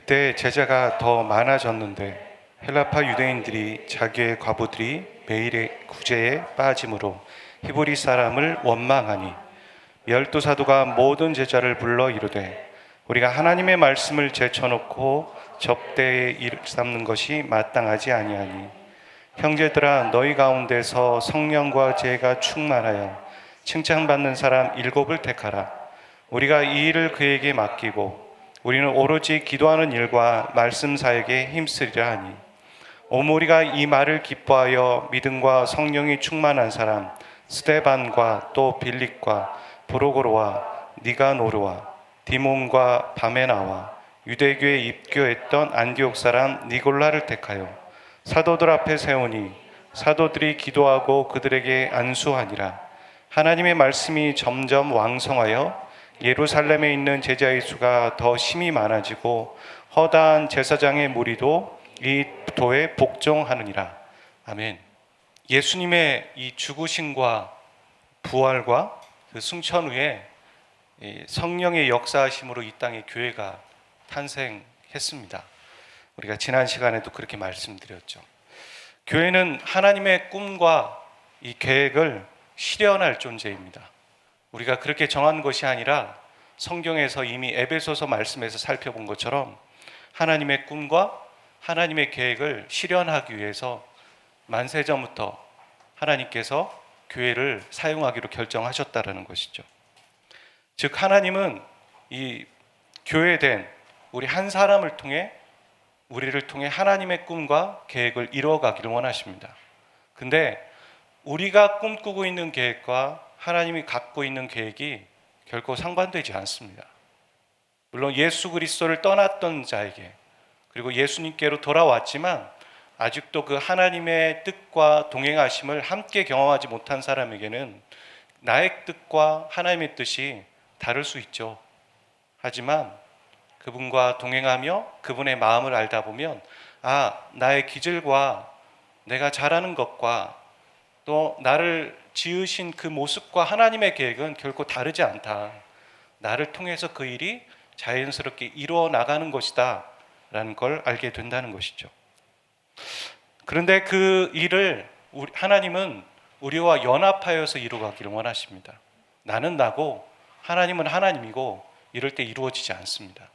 그때 제자가 더 많아졌는데 헬라파 유대인들이 자기의 과부들이 매일의 구제에 빠짐으로 히브리 사람을 원망하니 열두 사도가 모든 제자를 불러 이르되 우리가 하나님의 말씀을 제쳐놓고 접대에 일 삼는 것이 마땅하지 아니하니 형제들아 너희 가운데서 성령과 지혜가 충만하여 칭찬받는 사람 7을 택하라. 우리가 이 일을 그에게 맡기고 우리는 오로지 기도하는 일과 말씀 사역에 힘쓰리라 하니 오므리가 이 말을 기뻐하여 믿음과 성령이 충만한 사람 스데반과 또 빌립과 브로고로와 니가노르와 디몬과 바메나와 유대교에 입교했던 안디옥 사람 니골라를 택하여 사도들 앞에 세우니 사도들이 기도하고 그들에게 안수하니라. 하나님의 말씀이 점점 왕성하여 예루살렘에 있는 제자의 수가 더 심히 많아지고 허다한 제사장의 무리도 이 도에 복종하느니라. 아멘. 예수님의 이 죽으심과 부활과 그 승천 후에 성령의 역사하심으로 이 땅에 교회가 탄생했습니다. 우리가 지난 시간에도 그렇게 말씀드렸죠. 교회는 하나님의 꿈과 이 계획을 실현할 존재입니다. 우리가 그렇게 정한 것이 아니라 성경에서 이미 에베소서 말씀에서 살펴본 것처럼 하나님의 꿈과 하나님의 계획을 실현하기 위해서 만세전부터 하나님께서 교회를 사용하기로 결정하셨다라는 것이죠. 즉 하나님은 이 교회된 우리 한 사람을 통해 우리를 통해 하나님의 꿈과 계획을 이루어가기를 원하십니다. 근데 우리가 꿈꾸고 있는 계획과 하나님이 갖고 있는 계획이 결코 상반되지 않습니다. 물론 예수 그리스도를 떠났던 자에게 그리고 예수님께로 돌아왔지만 아직도 그 하나님의 뜻과 동행하심을 함께 경험하지 못한 사람에게는 나의 뜻과 하나님의 뜻이 다를 수 있죠. 하지만 그분과 동행하며 그분의 마음을 알다 보면 나의 기질과 내가 잘하는 것과 또 나를 지으신 그 모습과 하나님의 계획은 결코 다르지 않다. 나를 통해서 그 일이 자연스럽게 이루어 나가는 것이다 라는 걸 알게 된다는 것이죠. 그런데 그 일을 하나님은 우리와 연합하여서 이루어가기를 원하십니다. 나는 나고 하나님은 하나님이고 이럴 때 이루어지지 않습니다.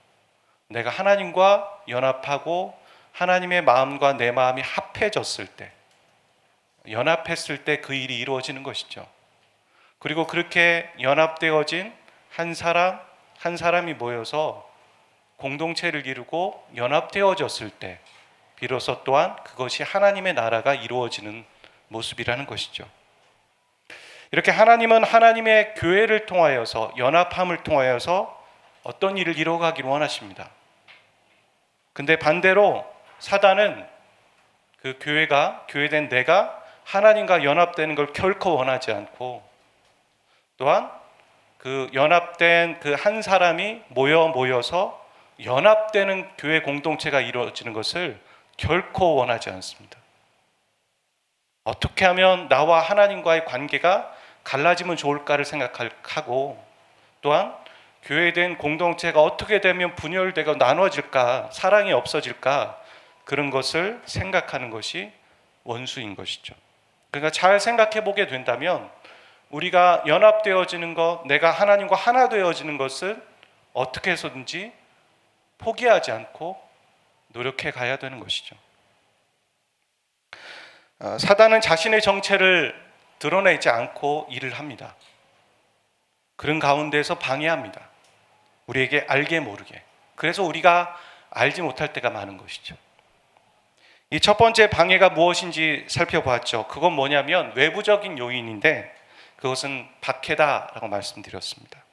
내가 하나님과 연합하고 하나님의 마음과 내 마음이 합해졌을 때, 연합했을 때 그 일이 이루어지는 것이죠. 그리고 그렇게 연합되어진 한 사람이 모여서 공동체를 이루고 연합되어졌을 때 비로소 또한 그것이 하나님의 나라가 이루어지는 모습이라는 것이죠. 이렇게 하나님은 하나님의 교회를 통하여서 연합함을 통하여서 어떤 일을 이루어가기를 원하십니다. 근데 반대로 사단은 그 교회된 내가 하나님과 연합되는 걸 결코 원하지 않고 또한 그 연합된 그 한 사람이 모여서 연합되는 교회 공동체가 이루어지는 것을 결코 원하지 않습니다. 어떻게 하면 나와 하나님과의 관계가 갈라지면 좋을까를 생각하고 또한 교회된 공동체가 어떻게 되면 분열되고 나눠질까, 사랑이 없어질까 그런 것을 생각하는 것이 원수인 것이죠. 그러니까 잘 생각해 보게 된다면 우리가 연합되어지는 것, 내가 하나님과 하나 되어지는 것을 어떻게 해서든지 포기하지 않고 노력해 가야 되는 것이죠. 사단은 자신의 정체를 드러내지 않고 일을 합니다. 그런 가운데서 방해합니다. 우리에게 알게 모르게. 그래서 우리가 알지 못할 때가 많은 것이죠. 이 첫 번째 방해가 무엇인지 살펴보았죠. 그건 뭐냐면 외부적인 요인인데 그것은 박해다라고 말씀드렸습니다.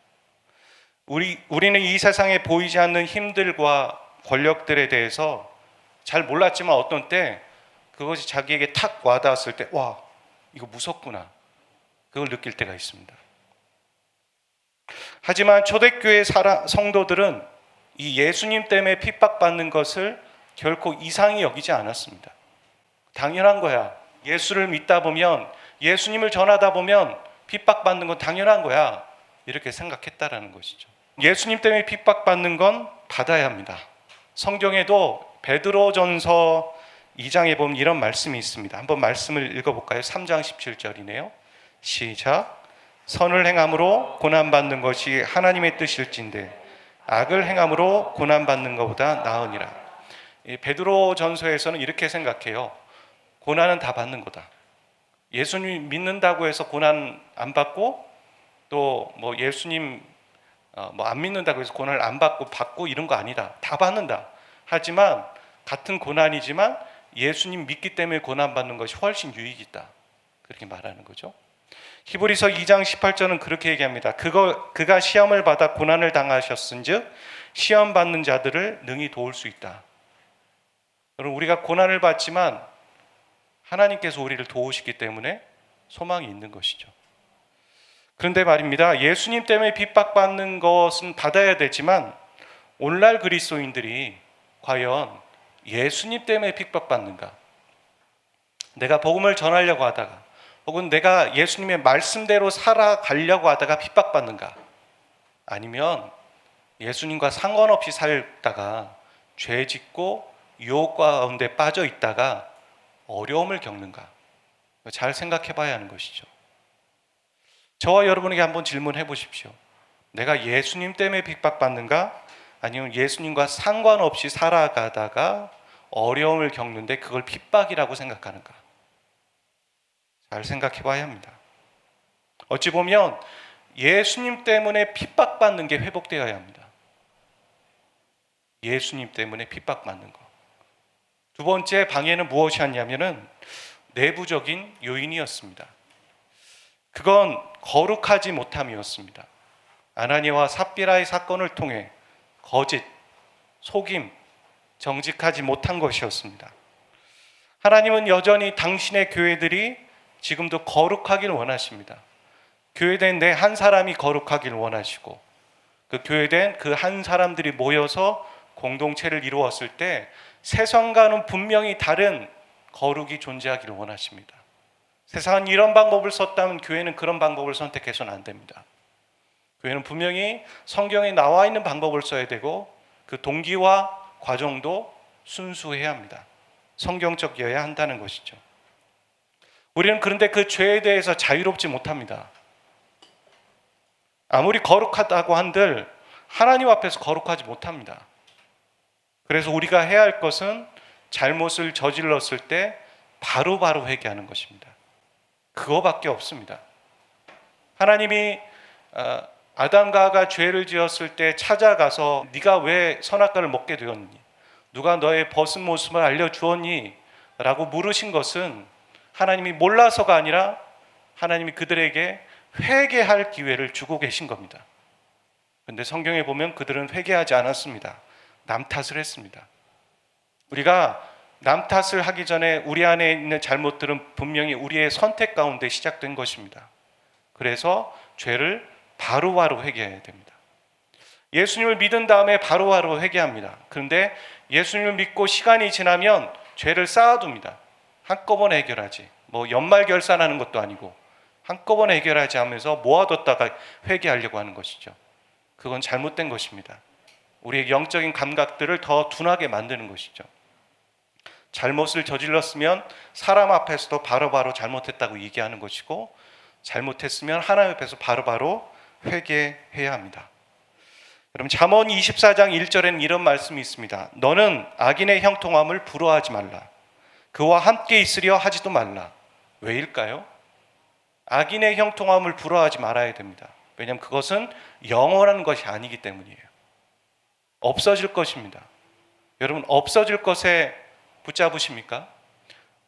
우리는 이 세상에 보이지 않는 힘들과 권력들에 대해서 잘 몰랐지만 어떤 때 그것이 자기에게 탁 와닿았을 때 이거 무섭구나 그걸 느낄 때가 있습니다. 하지만 초대교회 성도들은 이 예수님 때문에 핍박받는 것을 결코 이상히 여기지 않았습니다. 당연한 거야. 예수를 믿다 보면 예수님을 전하다 보면 핍박받는 건 당연한 거야 이렇게 생각했다라는 것이죠. 예수님 때문에 핍박받는 건 받아야 합니다. 성경에도 베드로전서 2장에 보면 이런 말씀이 있습니다. 한번 말씀을 읽어볼까요? 3장 17절이네요. 시작. 선을 행함으로 고난받는 것이 하나님의 뜻일진데 악을 행함으로 고난받는 것보다 나으니라. 이 베드로전서에서는 이렇게 생각해요. 고난은 다 받는 거다. 예수님 믿는다고 해서 고난 안 받고 또 뭐 예수님 뭐 안 믿는다고 해서 고난을 안 받고 이런 거 아니다. 다 받는다. 하지만 같은 고난이지만 예수님 믿기 때문에 고난 받는 것이 훨씬 유익이 있다. 그렇게 말하는 거죠. 히브리서 2장 18절은 그렇게 얘기합니다. 그가 시험을 받아 고난을 당하셨은즉 시험 받는 자들을 능히 도울 수 있다. 여러분, 우리가 고난을 받지만 하나님께서 우리를 도우시기 때문에 소망이 있는 것이죠. 그런데 말입니다. 예수님 때문에 핍박받는 것은 받아야 되지만 오늘날 그리스도인들이 과연 예수님 때문에 핍박받는가? 내가 복음을 전하려고 하다가 혹은 내가 예수님의 말씀대로 살아가려고 하다가 핍박받는가? 아니면 예수님과 상관없이 살다가 죄 짓고 유혹 가운데 빠져 있다가 어려움을 겪는가? 잘 생각해 봐야 하는 것이죠. 저와 여러분에게 한번 질문해 보십시오. 내가 예수님 때문에 핍박받는가? 아니면 예수님과 상관없이 살아가다가 어려움을 겪는데 그걸 핍박이라고 생각하는가? 잘 생각해 봐야 합니다. 어찌 보면 예수님 때문에 핍박받는 게 회복되어야 합니다. 예수님 때문에 핍박받는 거. 두 번째 방해는 무엇이었냐면은 내부적인 요인이었습니다. 그건 거룩하지 못함이었습니다. 아나니아와 삽비라의 사건을 통해 거짓, 속임, 정직하지 못한 것이었습니다. 하나님은 여전히 당신의 교회들이 지금도 거룩하길 원하십니다. 교회된 내 한 사람이 거룩하길 원하시고 그 교회된 그 한 사람들이 모여서 공동체를 이루었을 때 세상과는 분명히 다른 거룩이 존재하기를 원하십니다. 세상은 이런 방법을 썼다면 교회는 그런 방법을 선택해서는 안 됩니다. 교회는 분명히 성경에 나와 있는 방법을 써야 되고 그 동기와 과정도 순수해야 합니다. 성경적이어야 한다는 것이죠. 우리는 그런데 그 죄에 대해서 자유롭지 못합니다. 아무리 거룩하다고 한들 하나님 앞에서 거룩하지 못합니다. 그래서 우리가 해야 할 것은 잘못을 저질렀을 때 바로바로 회개하는 것입니다. 그거밖에 없습니다. 하나님이 아담과 하와가 죄를 지었을 때 찾아가서 네가 왜 선악과를 먹게 되었니? 누가 너의 벗은 모습을 알려주었니? 라고 물으신 것은 하나님이 몰라서가 아니라 하나님이 그들에게 회개할 기회를 주고 계신 겁니다. 그런데 성경에 보면 그들은 회개하지 않았습니다. 남 탓을 했습니다. 우리가 남 탓을 하기 전에 우리 안에 있는 잘못들은 분명히 우리의 선택 가운데 시작된 것입니다. 그래서 죄를 바로바로 회개해야 됩니다. 예수님을 믿은 다음에 바로바로 회개합니다. 그런데 예수님을 믿고 시간이 지나면 죄를 쌓아둡니다. 한꺼번에 해결하지. 뭐 연말 결산하는 것도 아니고 한꺼번에 해결하지 하면서 모아뒀다가 회개하려고 하는 것이죠. 그건 잘못된 것입니다. 우리의 영적인 감각들을 더 둔하게 만드는 것이죠. 잘못을 저질렀으면 사람 앞에서도 바로바로 잘못했다고 얘기하는 것이고 잘못했으면 하나님 앞에서 바로바로 회개해야 합니다. 여러분, 잠언 24장 1절에는 이런 말씀이 있습니다. 너는 악인의 형통함을 부러워하지 말라. 그와 함께 있으려 하지도 말라. 왜일까요? 악인의 형통함을 부러워하지 말아야 됩니다. 왜냐하면 그것은 영원한 것이 아니기 때문이에요. 없어질 것입니다. 여러분, 없어질 것에 붙잡으십니까?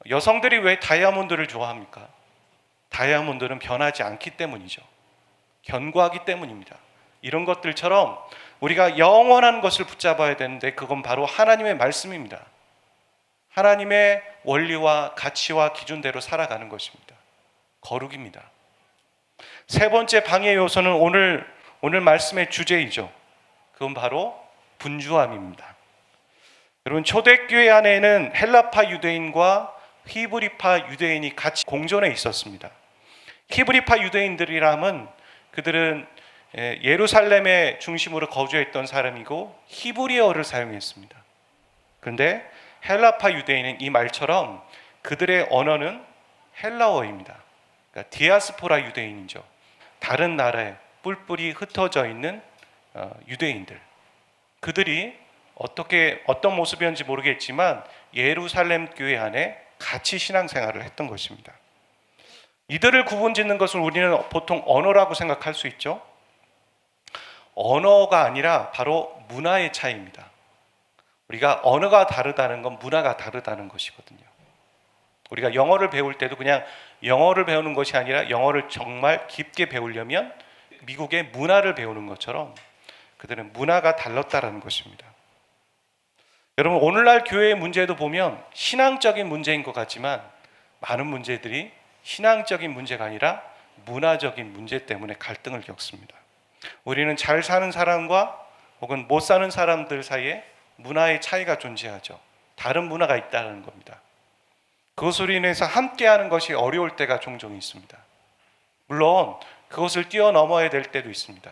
여성들이 왜 다이아몬드를 좋아합니까? 다이아몬드는 변하지 않기 때문이죠. 견고하기 때문입니다. 이런 것들처럼 우리가 영원한 것을 붙잡아야 되는데 그건 바로 하나님의 말씀입니다. 하나님의 원리와 가치와 기준대로 살아가는 것입니다. 거룩입니다. 세 번째 방해 요소는 오늘 말씀의 주제이죠. 그건 바로 분주함입니다. 여러분, 초대교회 안에는 헬라파 유대인과 히브리파 유대인이 같이 공존해 있었습니다. 히브리파 유대인들이라면 그들은 예루살렘의 중심으로 거주했던 사람이고 히브리어를 사용했습니다. 그런데 헬라파 유대인은 이 말처럼 그들의 언어는 헬라어입니다. 그러니까 디아스포라 유대인이죠. 다른 나라에 뿔뿔이 흩어져 있는 유대인들. 그들이 어떤 모습이었는지 모르겠지만 예루살렘 교회 안에 같이 신앙생활을 했던 것입니다. 이들을 구분짓는 것을 우리는 보통 언어라고 생각할 수 있죠. 언어가 아니라 바로 문화의 차이입니다. 우리가 언어가 다르다는 건 문화가 다르다는 것이거든요. 우리가 영어를 배울 때도 그냥 영어를 배우는 것이 아니라 영어를 정말 깊게 배우려면 미국의 문화를 배우는 것처럼 그들은 문화가 달랐다라는 것입니다. 여러분, 오늘날 교회의 문제도 보면 신앙적인 문제인 것 같지만 많은 문제들이 신앙적인 문제가 아니라 문화적인 문제 때문에 갈등을 겪습니다. 우리는 잘 사는 사람과 혹은 못 사는 사람들 사이에 문화의 차이가 존재하죠. 다른 문화가 있다는 겁니다. 그것으로 인해서 함께하는 것이 어려울 때가 종종 있습니다. 물론 그것을 뛰어넘어야 될 때도 있습니다.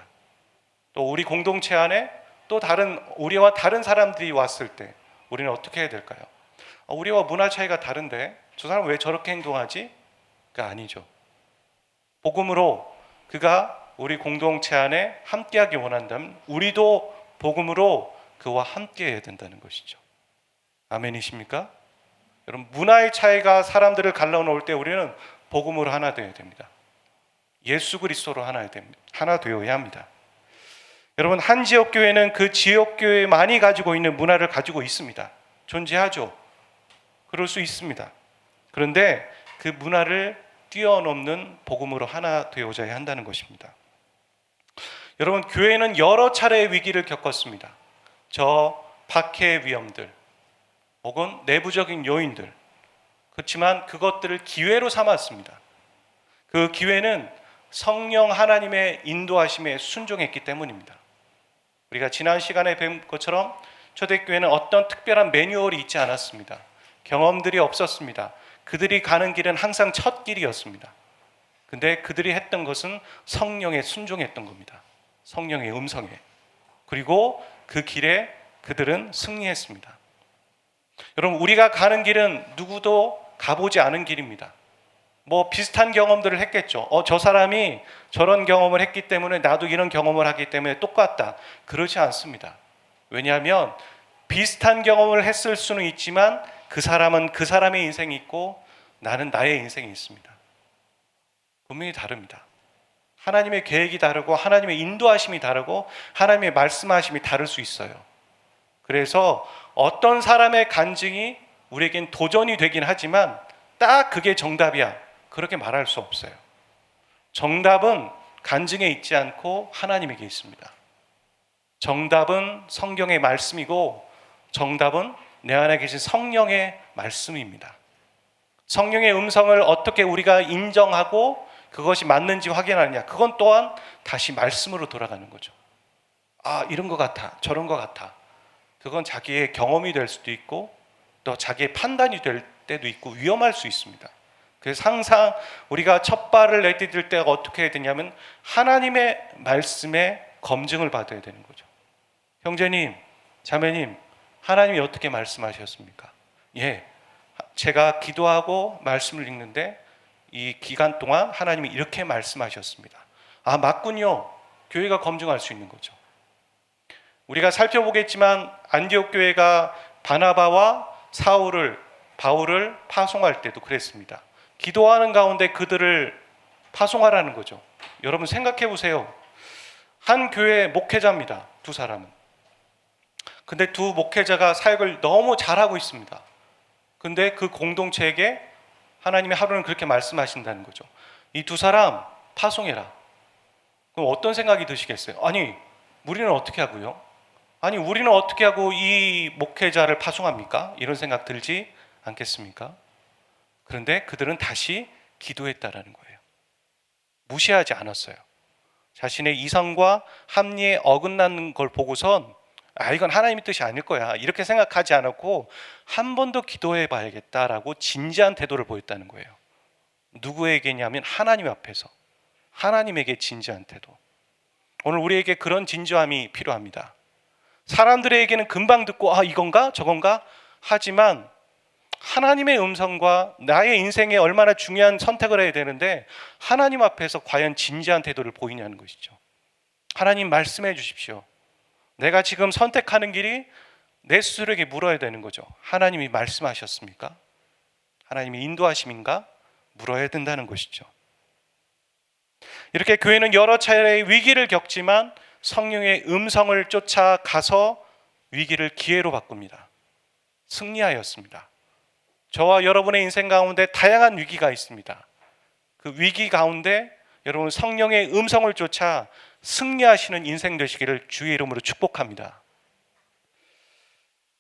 또 우리 공동체 안에 또 우리와 다른 사람들이 왔을 때 우리는 어떻게 해야 될까요? 우리와 문화 차이가 다른데 저 사람 왜 저렇게 행동하지? 가 아니죠. 복음으로 그가 우리 공동체 안에 함께하기 원한다면 우리도 복음으로 그와 함께해야 된다는 것이죠. 아멘이십니까? 여러분, 문화의 차이가 사람들을 갈라놓을 때 우리는 복음으로 하나 되어야 됩니다. 예수 그리스도로 하나 되어야 합니다. 여러분, 한 지역 교회는 그 지역 교회만이 가지고 있는 문화를 가지고 있습니다. 존재하죠. 그럴 수 있습니다. 그런데 그 문화를 뛰어넘는 복음으로 하나 되어져야 한다는 것입니다. 여러분, 교회는 여러 차례의 위기를 겪었습니다. 저 박해의 위험들 혹은 내부적인 요인들, 그렇지만 그것들을 기회로 삼았습니다. 그 기회는 성령 하나님의 인도하심에 순종했기 때문입니다. 우리가 지난 시간에 뵌 것처럼 초대교회는 어떤 특별한 매뉴얼이 있지 않았습니다. 경험들이 없었습니다. 그들이 가는 길은 항상 첫 길이었습니다. 근데 그들이 했던 것은 성령에 순종했던 겁니다. 성령의 음성에. 그리고 그 길에 그들은 승리했습니다. 여러분, 우리가 가는 길은 누구도 가보지 않은 길입니다. 비슷한 경험들을 했겠죠. 저 사람이 저런 경험을 했기 때문에 나도 이런 경험을 하기 때문에 똑같다. 그렇지 않습니다. 왜냐하면 비슷한 경험을 했을 수는 있지만 그 사람은 그 사람의 인생이 있고 나는 나의 인생이 있습니다. 분명히 다릅니다. 하나님의 계획이 다르고 하나님의 인도하심이 다르고 하나님의 말씀하심이 다를 수 있어요. 그래서 어떤 사람의 간증이 우리에겐 도전이 되긴 하지만 딱 그게 정답이야, 그렇게 말할 수 없어요. 정답은 간증에 있지 않고 하나님에게 있습니다. 정답은 성경의 말씀이고 정답은 내 안에 계신 성령의 말씀입니다. 성령의 음성을 어떻게 우리가 인정하고 그것이 맞는지 확인하느냐, 그건 또한 다시 말씀으로 돌아가는 거죠. 이런 것 같아, 저런 것 같아. 그건 자기의 경험이 될 수도 있고 또 자기의 판단이 될 때도 있고 위험할 수 있습니다. 그래서 항상 우리가 첫 발을 내디딜 때가 어떻게 해야 되냐면 하나님의 말씀에 검증을 받아야 되는 거죠. 형제님, 자매님, 하나님이 어떻게 말씀하셨습니까? 제가 기도하고 말씀을 읽는데 이 기간 동안 하나님이 이렇게 말씀하셨습니다. 맞군요. 교회가 검증할 수 있는 거죠. 우리가 살펴보겠지만 안디옥 교회가 바나바와 바울을 파송할 때도 그랬습니다. 기도하는 가운데 그들을 파송하라는 거죠. 여러분 생각해 보세요. 한 교회 목회자입니다. 두 사람은. 근데 두 목회자가 사역을 너무 잘하고 있습니다. 근데 그 공동체에게 하나님이 하루는 그렇게 말씀하신다는 거죠. 이 두 사람 파송해라. 그럼 어떤 생각이 드시겠어요? 우리는 어떻게 하고요? 우리는 어떻게 하고 이 목회자를 파송합니까? 이런 생각 들지 않겠습니까? 그런데 그들은 다시 기도했다라는 거예요. 무시하지 않았어요. 자신의 이성과 합리에 어긋나는 걸 보고선 이건 하나님의 뜻이 아닐 거야, 이렇게 생각하지 않았고 한 번 더 기도해 봐야겠다라고 진지한 태도를 보였다는 거예요. 누구에게냐면 하나님 앞에서, 하나님에게 진지한 태도. 오늘 우리에게 그런 진지함이 필요합니다. 사람들에게는 금방 듣고 이건가 저건가 하지만 하나님의 음성과 나의 인생에 얼마나 중요한 선택을 해야 되는데 하나님 앞에서 과연 진지한 태도를 보이냐는 것이죠. 하나님 말씀해 주십시오. 내가 지금 선택하는 길이 내 스스로에게 물어야 되는 거죠. 하나님이 말씀하셨습니까? 하나님이 인도하심인가? 물어야 된다는 것이죠. 이렇게 교회는 여러 차례의 위기를 겪지만 성령의 음성을 쫓아가서 위기를 기회로 바꿉니다. 승리하였습니다. 저와 여러분의 인생 가운데 다양한 위기가 있습니다. 그 위기 가운데 여러분 성령의 음성을 쫓아 승리하시는 인생 되시기를 주의 이름으로 축복합니다.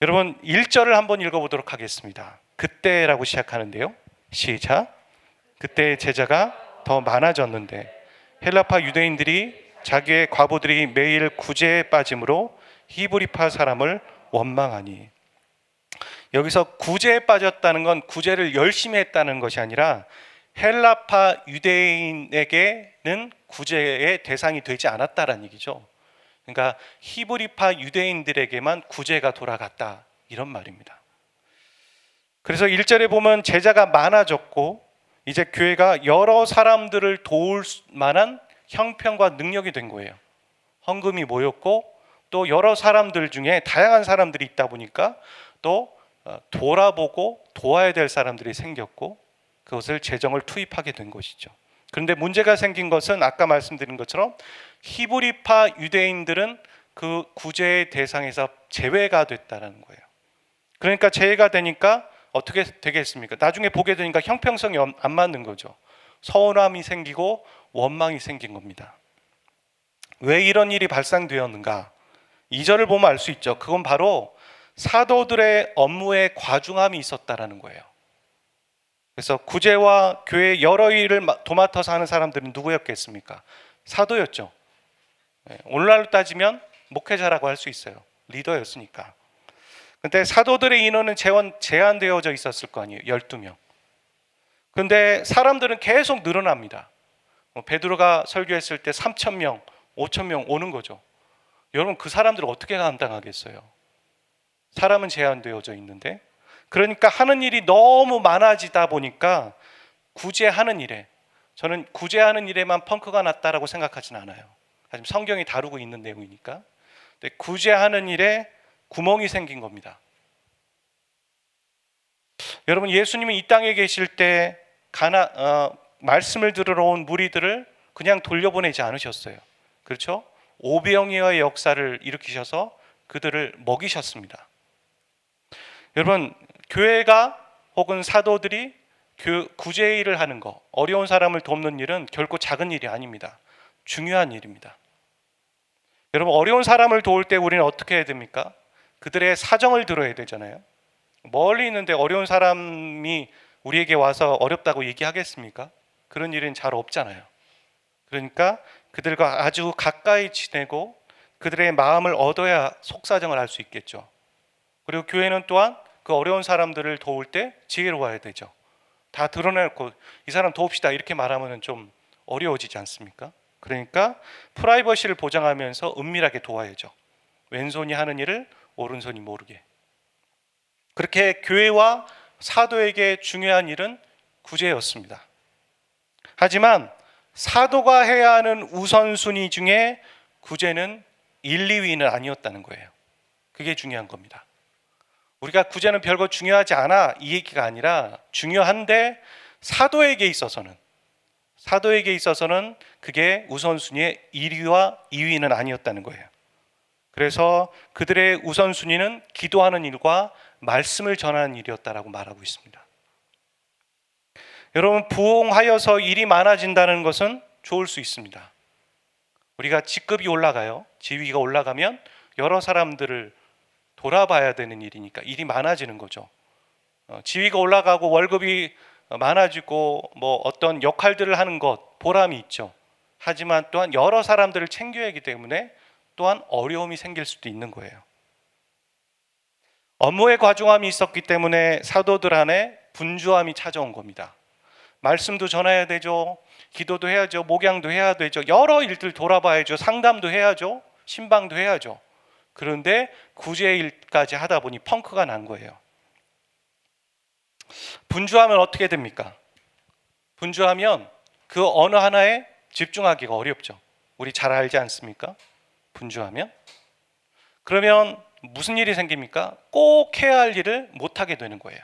여러분 1절을 한번 읽어보도록 하겠습니다. 그때라고 시작하는데요. 시작. 그때 제자가 더 많아졌는데 헬라파 유대인들이 자기의 과부들이 매일 구제에 빠짐으로 히브리파 사람을 원망하니, 여기서 구제에 빠졌다는 건 구제를 열심히 했다는 것이 아니라 헬라파 유대인에게는 구제의 대상이 되지 않았다라는 얘기죠. 그러니까 히브리파 유대인들에게만 구제가 돌아갔다, 이런 말입니다. 그래서 1절에 보면 제자가 많아졌고 이제 교회가 여러 사람들을 도울 만한 형편과 능력이 된 거예요. 헌금이 모였고 또 여러 사람들 중에 다양한 사람들이 있다 보니까 또 돌아보고 도와야 될 사람들이 생겼고 그것을 재정을 투입하게 된 것이죠. 그런데 문제가 생긴 것은 아까 말씀드린 것처럼 히브리파 유대인들은 그 구제의 대상에서 제외가 됐다는 거예요. 그러니까 제외가 되니까 어떻게 되겠습니까? 나중에 보게 되니까 형평성이 안 맞는 거죠. 서운함이 생기고 원망이 생긴 겁니다. 왜 이런 일이 발생되었는가? 2절을 보면 알 수 있죠. 그건 바로 사도들의 업무에 과중함이 있었다라는 거예요. 그래서 구제와 교회 여러 일을 도맡아서 하는 사람들은 누구였겠습니까? 사도였죠. 오늘날로 따지면 목회자라고 할 수 있어요. 리더였으니까. 근데 사도들의 인원은 제한되어져 있었을 거 아니에요. 12명. 근데 사람들은 계속 늘어납니다. 베드로가 설교했을 때 3,000명, 5,000명 오는 거죠. 여러분 그 사람들을 어떻게 감당하겠어요? 사람은 제한되어져 있는데, 그러니까 하는 일이 너무 많아지다 보니까 구제하는 일에, 저는 구제하는 일에만 펑크가 났다라고 생각하진 않아요. 하지만 성경이 다루고 있는 내용이니까. 근데 구제하는 일에 구멍이 생긴 겁니다. 여러분 예수님이 이 땅에 계실 때 말씀을 들으러 온 무리들을 그냥 돌려보내지 않으셨어요. 그렇죠? 오병이어의 역사를 일으키셔서 그들을 먹이셨습니다. 여러분 교회가 혹은 사도들이 구제 일을 하는 거, 어려운 사람을 돕는 일은 결코 작은 일이 아닙니다. 중요한 일입니다. 여러분 어려운 사람을 도울 때 우리는 어떻게 해야 됩니까? 그들의 사정을 들어야 되잖아요. 멀리 있는데 어려운 사람이 우리에게 와서 어렵다고 얘기하겠습니까? 그런 일은 잘 없잖아요. 그러니까 그들과 아주 가까이 지내고 그들의 마음을 얻어야 속사정을 할 수 있겠죠. 그리고 교회는 또한 그 어려운 사람들을 도울 때 지혜로워야 되죠. 다 드러내놓고 이 사람 도웁시다 이렇게 말하면 좀 어려워지지 않습니까? 그러니까 프라이버시를 보장하면서 은밀하게 도와야죠. 왼손이 하는 일을 오른손이 모르게. 그렇게 교회와 사도에게 중요한 일은 구제였습니다. 하지만 사도가 해야 하는 우선순위 중에 구제는 1, 2위는 아니었다는 거예요. 그게 중요한 겁니다. 우리가 구제는 별거 중요하지 않아 이 얘기가 아니라 중요한데 사도에게 있어서는 그게 우선순위의 1위와 2위는 아니었다는 거예요. 그래서 그들의 우선순위는 기도하는 일과 말씀을 전하는 일이었다라고 말하고 있습니다. 여러분 부흥하여서 일이 많아진다는 것은 좋을 수 있습니다. 우리가 직급이 올라가요. 지위가 올라가면 여러 사람들을 돌아봐야 되는 일이니까 일이 많아지는 거죠. 지위가 올라가고 월급이 많아지고 뭐 어떤 역할들을 하는 것 보람이 있죠. 하지만 또한 여러 사람들을 챙겨야 하기 때문에 또한 어려움이 생길 수도 있는 거예요. 업무의 과중함이 있었기 때문에 사도들 안에 분주함이 찾아온 겁니다. 말씀도 전해야 되죠. 기도도 해야죠. 목양도 해야 되죠. 여러 일들 돌아봐야죠. 상담도 해야죠. 신방도 해야죠. 그런데 구제 일까지 하다 보니 펑크가 난 거예요. 분주하면 어떻게 됩니까? 분주하면 그 어느 하나에 집중하기가 어렵죠. 우리 잘 알지 않습니까? 분주하면. 그러면 무슨 일이 생깁니까? 꼭 해야 할 일을 못하게 되는 거예요.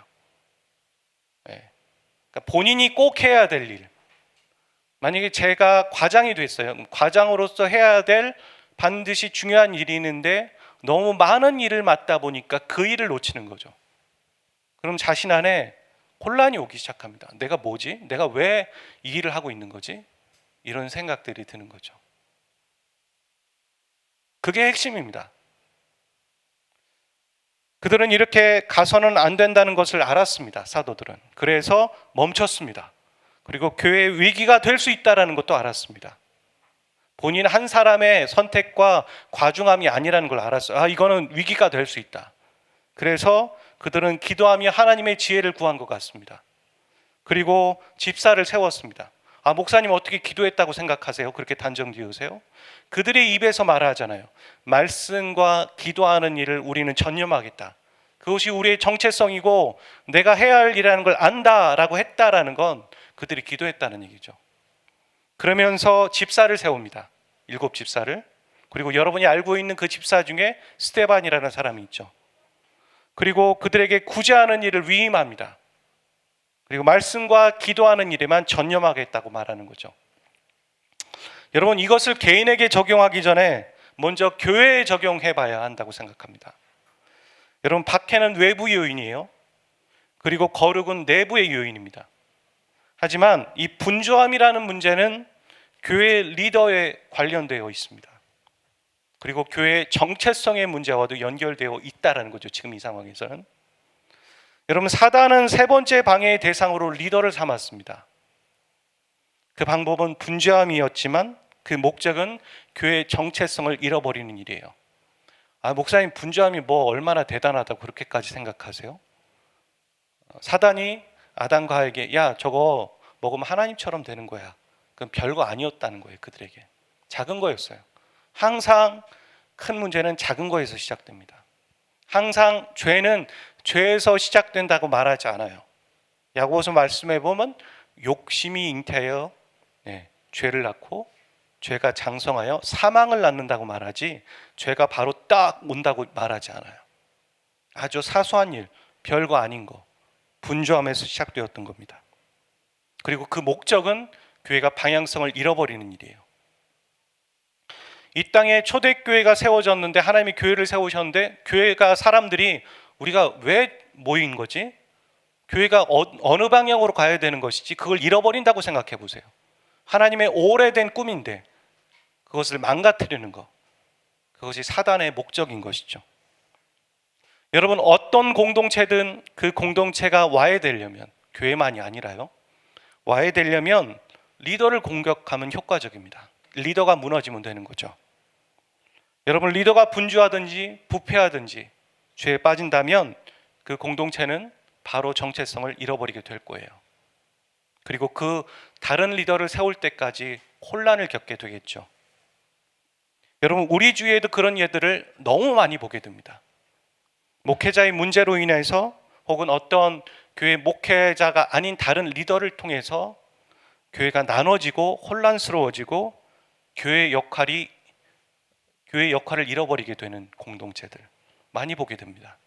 네. 그러니까 본인이 꼭 해야 될 일. 만약에 제가 과장이 됐어요. 과장으로서 해야 될 반드시 중요한 일이 있는데 너무 많은 일을 맡다 보니까 그 일을 놓치는 거죠. 그럼 자신 안에 혼란이 오기 시작합니다. 내가 뭐지? 내가 왜 이 일을 하고 있는 거지? 이런 생각들이 드는 거죠. 그게 핵심입니다. 그들은 이렇게 가서는 안 된다는 것을 알았습니다. 사도들은. 그래서 멈췄습니다. 그리고 교회의 위기가 될 수 있다는 것도 알았습니다. 본인 한 사람의 선택과 과중함이 아니라는 걸 알았어요. 이거는 위기가 될 수 있다. 그래서 그들은 기도하며 하나님의 지혜를 구한 것 같습니다. 그리고 집사를 세웠습니다. 목사님 어떻게 기도했다고 생각하세요? 그렇게 단정 지으세요? 그들의 입에서 말하잖아요. 말씀과 기도하는 일을 우리는 전념하겠다. 그것이 우리의 정체성이고 내가 해야 할 일이라는 걸 안다라고 했다라는 건 그들이 기도했다는 얘기죠. 그러면서 집사를 세웁니다. 7 집사를. 그리고 여러분이 알고 있는 그 집사 중에 스데반이라는 사람이 있죠. 그리고 그들에게 구제하는 일을 위임합니다. 그리고 말씀과 기도하는 일에만 전념하겠다고 말하는 거죠. 여러분, 이것을 개인에게 적용하기 전에 먼저 교회에 적용해 봐야 한다고 생각합니다. 여러분, 박해는 외부 요인이에요. 그리고 거룩은 내부의 요인입니다. 하지만 이 분주함이라는 문제는 교회 리더에 관련되어 있습니다. 그리고 교회의 정체성의 문제와도 연결되어 있다는 거죠. 지금 이 상황에서는. 여러분, 사단은 세 번째 방해의 대상으로 리더를 삼았습니다. 그 방법은 분주함이었지만 그 목적은 교회의 정체성을 잃어버리는 일이에요. 목사님, 분주함이 뭐 얼마나 대단하다고 그렇게까지 생각하세요? 사단이 아담과 하에게 저거 먹으면 하나님처럼 되는 거야. 그건 별거 아니었다는 거예요. 그들에게 작은 거였어요. 항상 큰 문제는 작은 거에서 시작됩니다. 항상 죄는 죄에서 시작된다고 말하지 않아요. 야고보서 말씀해 보면 욕심이 잉태하여 죄를 낳고 죄가 장성하여 사망을 낳는다고 말하지 죄가 바로 딱 온다고 말하지 않아요. 아주 사소한 일, 별거 아닌 거, 분주함에서 시작되었던 겁니다. 그리고 그 목적은 교회가 방향성을 잃어버리는 일이에요. 이 땅에 초대교회가 세워졌는데 하나님이 교회를 세우셨는데 교회가 사람들이 우리가 왜 모인 거지? 교회가 어느 방향으로 가야 되는 것이지? 그걸 잃어버린다고 생각해 보세요. 하나님의 오래된 꿈인데 그것을 망가뜨리는 것, 그것이 사단의 목적인 것이죠. 여러분, 어떤 공동체든 그 공동체가 와해되려면, 교회만이 아니라요, 와해되려면 리더를 공격하면 효과적입니다. 리더가 무너지면 되는 거죠. 여러분, 리더가 분주하든지 부패하든지 죄에 빠진다면 그 공동체는 바로 정체성을 잃어버리게 될 거예요. 그리고 그 다른 리더를 세울 때까지 혼란을 겪게 되겠죠. 여러분, 우리 주위에도 그런 예들을 너무 많이 보게 됩니다. 목회자의 문제로 인해서 혹은 어떤 교회 목회자가 아닌 다른 리더를 통해서 교회가 나눠지고 혼란스러워지고 교회의 역할을 잃어버리게 되는 공동체들 많이 보게 됩니다.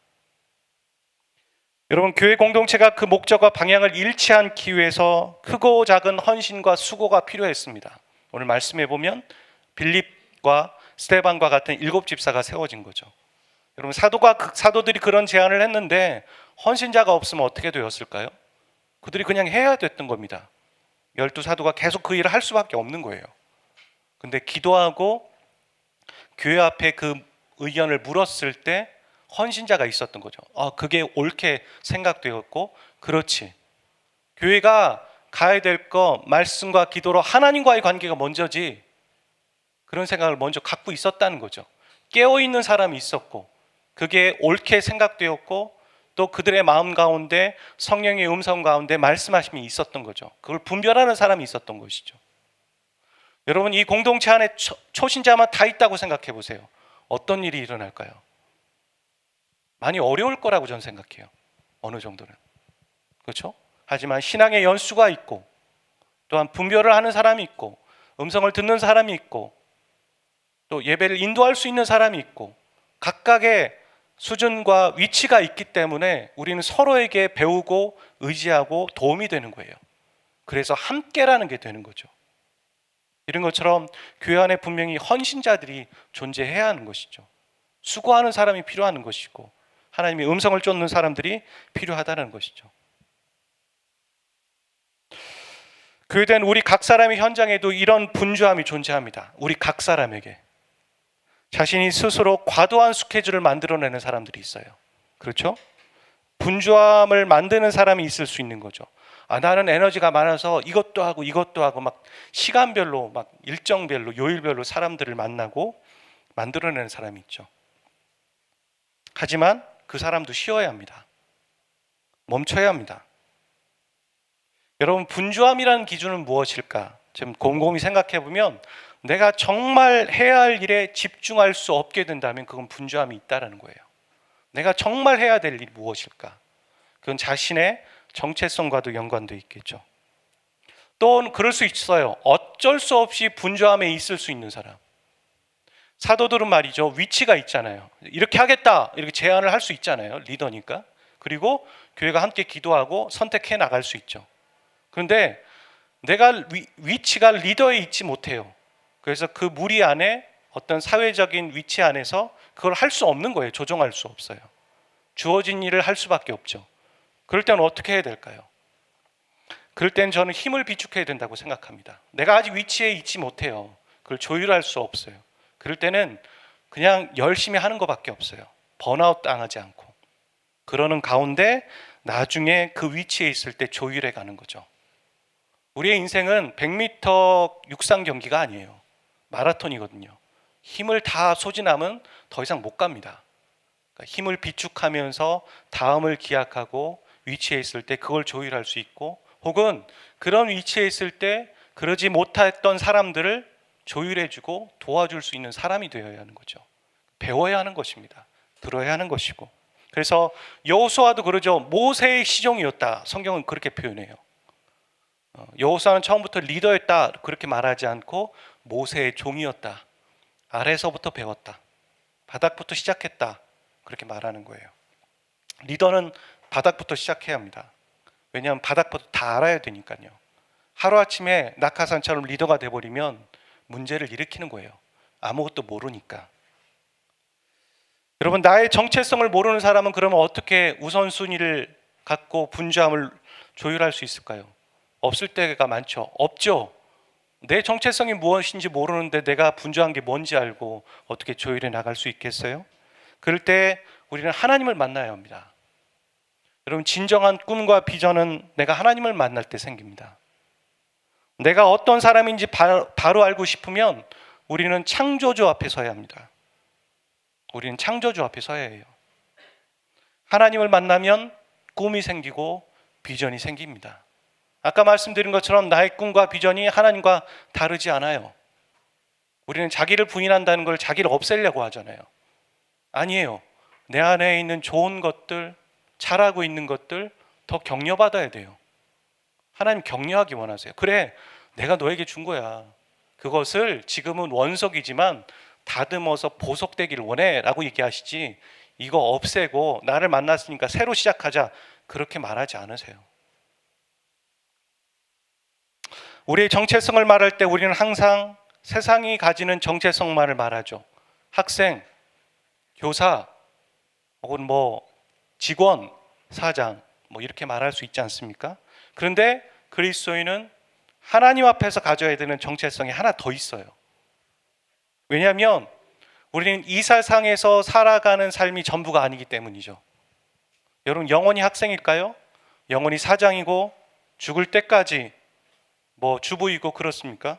여러분, 교회 공동체가 그 목적과 방향을 잃지 않기 위해서 크고 작은 헌신과 수고가 필요했습니다. 오늘 말씀해 보면 빌립과 스데반과 같은 7 집사가 세워진 거죠. 여러분, 사도들이 그런 제안을 했는데 헌신자가 없으면 어떻게 되었을까요? 그들이 그냥 해야 됐던 겁니다. 12 사도가 계속 그 일을 할 수밖에 없는 거예요. 근데 기도하고 교회 앞에 그 의견을 물었을 때 헌신자가 있었던 거죠. 그게 옳게 생각되었고, 그렇지, 교회가 가야 될 거 말씀과 기도로 하나님과의 관계가 먼저지, 그런 생각을 먼저 갖고 있었다는 거죠. 깨어있는 사람이 있었고 그게 옳게 생각되었고 또 그들의 마음 가운데 성령의 음성 가운데 말씀하심이 있었던 거죠. 그걸 분별하는 사람이 있었던 것이죠. 여러분, 이 공동체 안에 초신자만 다 있다고 생각해 보세요. 어떤 일이 일어날까요? 많이 어려울 거라고 저는 생각해요. 어느 정도는. 그렇죠? 하지만 신앙의 연수가 있고, 또한 분별을 하는 사람이 있고, 음성을 듣는 사람이 있고, 또 예배를 인도할 수 있는 사람이 있고, 각각의 수준과 위치가 있기 때문에 우리는 서로에게 배우고 의지하고 도움이 되는 거예요. 그래서 함께라는 게 되는 거죠. 이런 것처럼 교회 안에 분명히 헌신자들이 존재해야 하는 것이죠. 수고하는 사람이 필요한 것이고, 하나님의 음성을 쫓는 사람들이 필요하다는 것이죠. 교회된 우리 각 사람의 현장에도 이런 분주함이 존재합니다. 우리 각 사람에게 자신이 스스로 과도한 스케줄을 만들어내는 사람들이 있어요. 그렇죠? 분주함을 만드는 사람이 있을 수 있는 거죠. 나는 에너지가 많아서 이것도 하고 막 시간별로, 막 일정별로, 요일별로 사람들을 만나고 만들어내는 사람이 있죠. 하지만 그 사람도 쉬어야 합니다. 멈춰야 합니다. 여러분, 분주함이라는 기준은 무엇일까? 지금 곰곰이 생각해 보면 내가 정말 해야 할 일에 집중할 수 없게 된다면 그건 분주함이 있다라는 거예요. 내가 정말 해야 될 일이 무엇일까? 그건 자신의 정체성과도 연관되어 있겠죠. 또 그럴 수 있어요. 어쩔 수 없이 분주함에 있을 수 있는 사람. 사도들은 말이죠, 위치가 있잖아요. 이렇게 하겠다, 이렇게 제안을 할 수 있잖아요. 리더니까. 그리고 교회가 함께 기도하고 선택해 나갈 수 있죠. 그런데 내가 위치가 리더에 있지 못해요. 그래서 그 무리 안에 어떤 사회적인 위치 안에서 그걸 할 수 없는 거예요. 조정할 수 없어요. 주어진 일을 할 수밖에 없죠. 그럴 때는 어떻게 해야 될까요? 그럴 땐 저는 힘을 비축해야 된다고 생각합니다. 내가 아직 위치에 있지 못해요. 그걸 조율할 수 없어요. 그럴 때는 그냥 열심히 하는 것밖에 없어요. 번아웃 당하지 않고. 그러는 가운데 나중에 그 위치에 있을 때 조율해 가는 거죠. 우리의 인생은 100m 육상 경기가 아니에요. 마라톤이거든요. 힘을 다 소진하면 더 이상 못 갑니다. 그러니까 힘을 비축하면서 다음을 기약하고 위치에 있을 때 그걸 조율할 수 있고, 혹은 그런 위치에 있을 때 그러지 못했던 사람들을 조율해주고 도와줄 수 있는 사람이 되어야 하는 거죠. 배워야 하는 것입니다. 들어야 하는 것이고. 그래서 여호수아도 그러죠. 모세의 시종이었다. 성경은 그렇게 표현해요. 여호수아는 처음부터 리더였다 그렇게 말하지 않고 모세의 종이었다. 아래서부터 배웠다. 바닥부터 시작했다. 그렇게 말하는 거예요. 리더는 바닥부터 시작해야 합니다. 왜냐하면 바닥부터 다 알아야 되니까요. 하루아침에 낙하산처럼 리더가 돼버리면 문제를 일으키는 거예요. 아무것도 모르니까. 여러분, 나의 정체성을 모르는 사람은 그러면 어떻게 우선순위를 갖고 분주함을 조율할 수 있을까요? 없을 때가 많죠. 없죠. 내 정체성이 무엇인지 모르는데 내가 분주한 게 뭔지 알고 어떻게 조율해 나갈 수 있겠어요? 그럴 때 우리는 하나님을 만나야 합니다. 여러분, 진정한 꿈과 비전은 내가 하나님을 만날 때 생깁니다. 내가 어떤 사람인지 바로 알고 싶으면 우리는 창조주 앞에 서야 합니다. 우리는 창조주 앞에 서야 해요. 하나님을 만나면 꿈이 생기고 비전이 생깁니다. 아까 말씀드린 것처럼 나의 꿈과 비전이 하나님과 다르지 않아요. 우리는 자기를 부인한다는 걸 자기를 없애려고 하잖아요. 아니에요. 내 안에 있는 좋은 것들, 잘하고 있는 것들 더 격려받아야 돼요. 하나님 격려하기 원하세요. 그래, 내가 너에게 준 거야. 그것을 지금은 원석이지만 다듬어서 보석되기를 원해 라고 얘기하시지, 이거 없애고 나를 만났으니까 새로 시작하자 그렇게 말하지 않으세요. 우리의 정체성을 말할 때 우리는 항상 세상이 가지는 정체성만을 말하죠. 학생, 교사, 혹은 직원, 사장 이렇게 말할 수 있지 않습니까? 그런데 그리스도인은 하나님 앞에서 가져야 되는 정체성이 하나 더 있어요. 왜냐하면 우리는 이 세상에서 살아가는 삶이 전부가 아니기 때문이죠. 여러분, 영원히 학생일까요? 영원히 사장이고 죽을 때까지 주부이고 그렇습니까?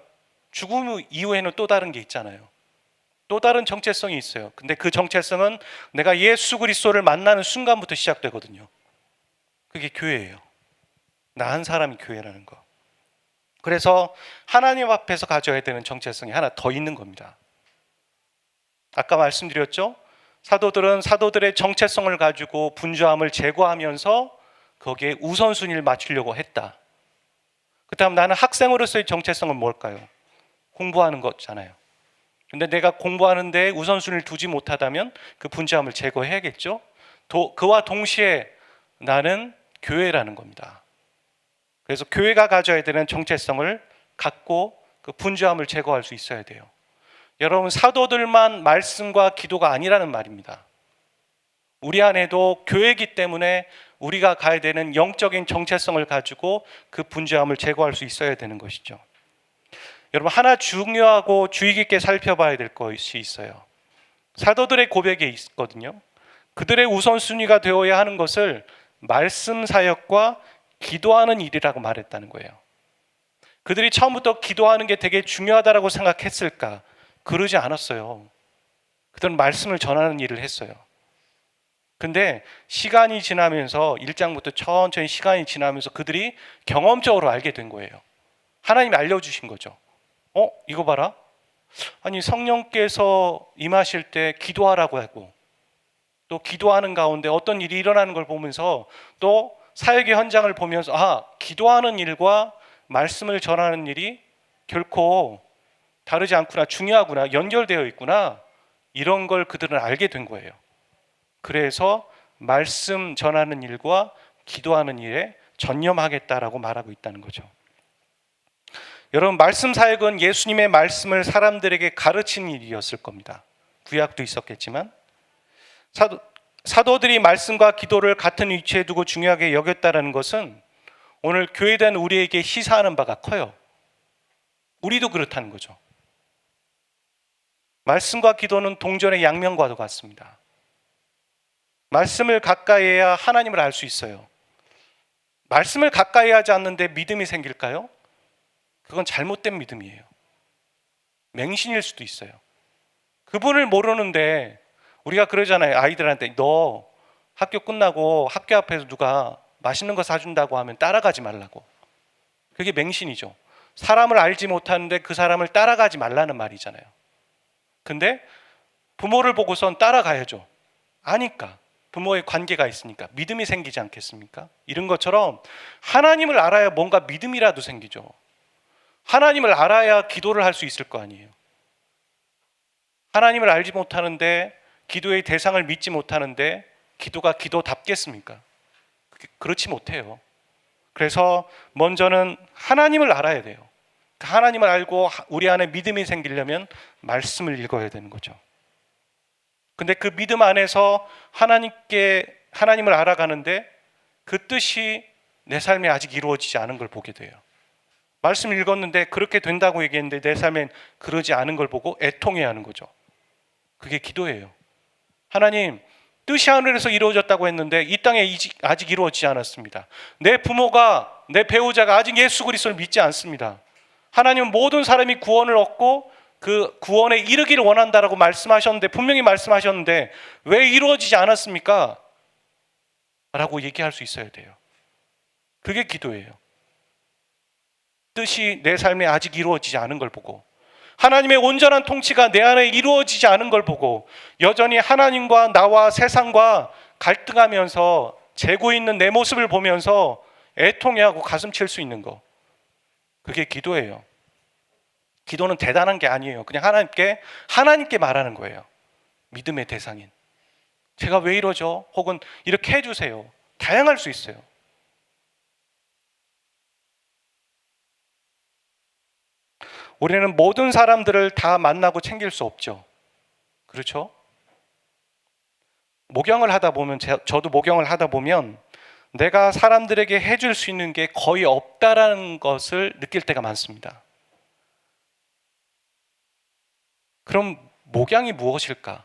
죽음 이후에는 또 다른 게 있잖아요. 또 다른 정체성이 있어요. 근데 그 정체성은 내가 예수 그리스도를 만나는 순간부터 시작되거든요. 그게 교회예요. 나 한 사람이 교회라는 거. 그래서 하나님 앞에서 가져야 되는 정체성이 하나 더 있는 겁니다. 아까 말씀드렸죠? 사도들은 사도들의 정체성을 가지고 분주함을 제거하면서 거기에 우선순위를 맞추려고 했다. 그 다음 나는 학생으로서의 정체성은 뭘까요? 공부하는 거잖아요. 근데 내가 공부하는데 우선순위를 두지 못하다면 그 분주함을 제거해야겠죠. 그와 동시에 나는 교회라는 겁니다. 그래서 교회가 가져야 되는 정체성을 갖고 그 분주함을 제거할 수 있어야 돼요. 여러분, 사도들만 말씀과 기도가 아니라는 말입니다. 우리 안에도 교회이기 때문에 우리가 가야 되는 영적인 정체성을 가지고 그 분주함을 제거할 수 있어야 되는 것이죠. 여러분, 하나 중요하고 주의 깊게 살펴봐야 될 것이 있어요. 사도들의 고백에 있거든요. 그들의 우선순위가 되어야 하는 것을 말씀 사역과 기도하는 일이라고 말했다는 거예요. 그들이 처음부터 기도하는 게 되게 중요하다고 생각했을까? 그러지 않았어요. 그들은 말씀을 전하는 일을 했어요. 근데 시간이 지나면서 1장부터 천천히 시간이 지나면서 그들이 경험적으로 알게 된 거예요. 하나님이 알려주신 거죠. 이거 봐라. 아니, 성령께서 임하실 때 기도하라고 하고 또 기도하는 가운데 어떤 일이 일어나는 걸 보면서 또 사역의 현장을 보면서 기도하는 일과 말씀을 전하는 일이 결코 다르지 않구나, 중요하구나, 연결되어 있구나, 이런 걸 그들은 알게 된 거예요. 그래서 말씀 전하는 일과 기도하는 일에 전념하겠다라고 말하고 있다는 거죠. 여러분, 말씀 사역은 예수님의 말씀을 사람들에게 가르치는 일이었을 겁니다. 구약도 있었겠지만 사도들이 말씀과 기도를 같은 위치에 두고 중요하게 여겼다는 것은 오늘 교회된 우리에게 시사하는 바가 커요. 우리도 그렇다는 거죠. 말씀과 기도는 동전의 양면과도 같습니다. 말씀을 가까이 해야 하나님을 알 수 있어요. 말씀을 가까이 하지 않는데 믿음이 생길까요? 그건 잘못된 믿음이에요. 맹신일 수도 있어요. 그분을 모르는데 우리가 그러잖아요. 아이들한테 너 학교 끝나고 학교 앞에서 누가 맛있는 거 사준다고 하면 따라가지 말라고. 그게 맹신이죠. 사람을 알지 못하는데 그 사람을 따라가지 말라는 말이잖아요. 근데 부모를 보고선 따라가야죠. 아니까. 부모의 관계가 있으니까 믿음이 생기지 않겠습니까? 이런 것처럼 하나님을 알아야 뭔가 믿음이라도 생기죠. 하나님을 알아야 기도를 할 수 있을 거 아니에요. 하나님을 알지 못하는데 기도의 대상을 믿지 못하는데 기도가 기도답겠습니까? 그렇지 못해요. 그래서 먼저는 하나님을 알아야 돼요. 하나님을 알고 우리 안에 믿음이 생기려면 말씀을 읽어야 되는 거죠. 근데 그 믿음 안에서 하나님을 알아가는데 그 뜻이 내 삶에 아직 이루어지지 않은 걸 보게 돼요. 말씀을 읽었는데 그렇게 된다고 얘기했는데 내 삶엔 그러지 않은 걸 보고 애통해야 하는 거죠. 그게 기도예요. 하나님, 뜻이 하늘에서 이루어졌다고 했는데 이 땅에 아직 이루어지지 않았습니다. 내 부모가, 내 배우자가 아직 예수 그리스도를 믿지 않습니다. 하나님은 모든 사람이 구원을 얻고 그 구원에 이르기를 원한다라고 말씀하셨는데, 분명히 말씀하셨는데 왜 이루어지지 않았습니까? 라고 얘기할 수 있어야 돼요. 그게 기도예요. 뜻이 내 삶에 아직 이루어지지 않은 걸 보고, 하나님의 온전한 통치가 내 안에 이루어지지 않은 걸 보고 여전히 하나님과 나와 세상과 갈등하면서 재고 있는 내 모습을 보면서 애통해하고 가슴 칠 수 있는 거, 그게 기도예요. 기도는 대단한 게 아니에요. 그냥 하나님께 말하는 거예요. 믿음의 대상인. 제가 왜 이러죠? 혹은 이렇게 해주세요. 다양할 수 있어요. 우리는 모든 사람들을 다 만나고 챙길 수 없죠. 그렇죠? 목양을 하다 보면, 저도 목양을 하다 보면 내가 사람들에게 해줄 수 있는 게 거의 없다라는 것을 느낄 때가 많습니다. 그럼 목양이 무엇일까?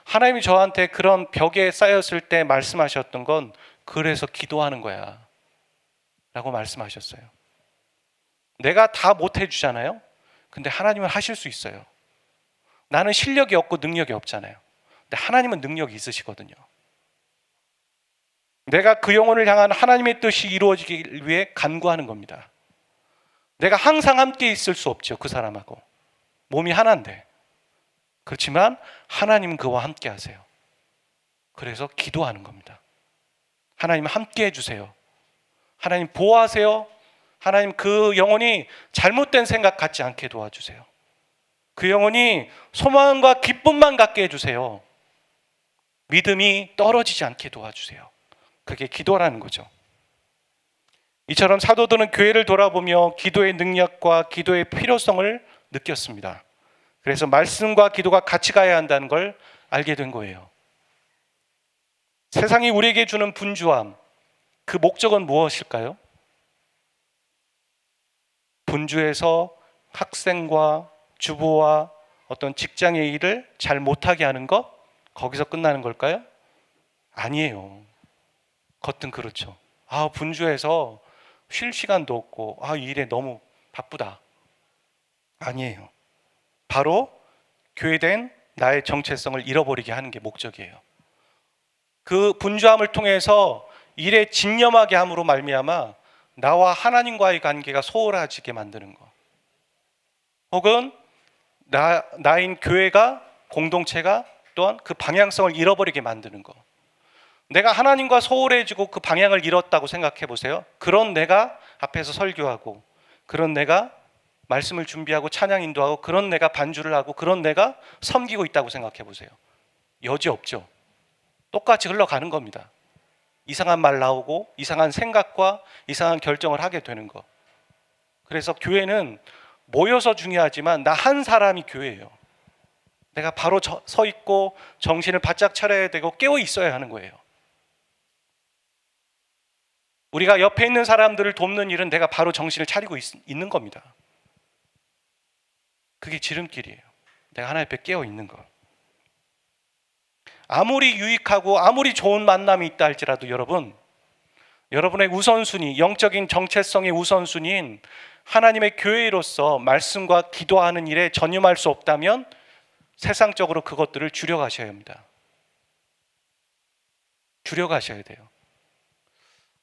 하나님이 저한테 그런 벽에 쌓였을 때 말씀하셨던 건 그래서 기도하는 거야 라고 말씀하셨어요. 내가 다 못 해주잖아요. 근데 하나님은 하실 수 있어요. 나는 실력이 없고 능력이 없잖아요. 근데 하나님은 능력이 있으시거든요. 내가 그 영혼을 향한 하나님의 뜻이 이루어지기 위해 간구하는 겁니다. 내가 항상 함께 있을 수 없죠. 그 사람하고 몸이 하나인데. 그렇지만 하나님은 그와 함께 하세요. 그래서 기도하는 겁니다. 하나님 함께 해주세요. 하나님 보호하세요. 하나님 그 영혼이 잘못된 생각 갖지 않게 도와주세요. 그 영혼이 소망과 기쁨만 갖게 해주세요. 믿음이 떨어지지 않게 도와주세요. 그게 기도라는 거죠. 이처럼 사도들은 교회를 돌아보며 기도의 능력과 기도의 필요성을 느꼈습니다. 그래서 말씀과 기도가 같이 가야 한다는 걸 알게 된 거예요. 세상이 우리에게 주는 분주함, 그 목적은 무엇일까요? 분주해서 학생과 주부와 어떤 직장의 일을 잘 못하게 하는 것? 거기서 끝나는 걸까요? 아니에요. 겉은 그렇죠. 분주해서 쉴 시간도 없고 이 일에 너무 바쁘다. 아니에요. 바로 교회된 나의 정체성을 잃어버리게 하는 게 목적이에요. 그 분주함을 통해서 일에 집념하게 함으로 말미암아 나와 하나님과의 관계가 소홀해지게 만드는 거, 혹은 나인 교회가, 공동체가 또한 그 방향성을 잃어버리게 만드는 거. 내가 하나님과 소홀해지고 그 방향을 잃었다고 생각해 보세요. 그런 내가 앞에서 설교하고, 그런 내가 말씀을 준비하고 찬양 인도하고, 그런 내가 반주를 하고, 그런 내가 섬기고 있다고 생각해 보세요. 여지 없죠. 똑같이 흘러가는 겁니다. 이상한 말 나오고 이상한 생각과 이상한 결정을 하게 되는 거. 그래서 교회는 모여서 중요하지만 나 한 사람이 교회예요. 내가 바로 서 있고 정신을 바짝 차려야 되고 깨어 있어야 하는 거예요. 우리가 옆에 있는 사람들을 돕는 일은 내가 바로 정신을 차리고 있는 겁니다. 그게 지름길이에요. 내가 하나님 앞에 깨어 있는 거. 아무리 유익하고 아무리 좋은 만남이 있다 할지라도 여러분의 우선순위, 영적인 정체성의 우선순위인 하나님의 교회로서 말씀과 기도하는 일에 전념할 수 없다면 세상적으로 그것들을 줄여가셔야 합니다. 줄여가셔야 돼요.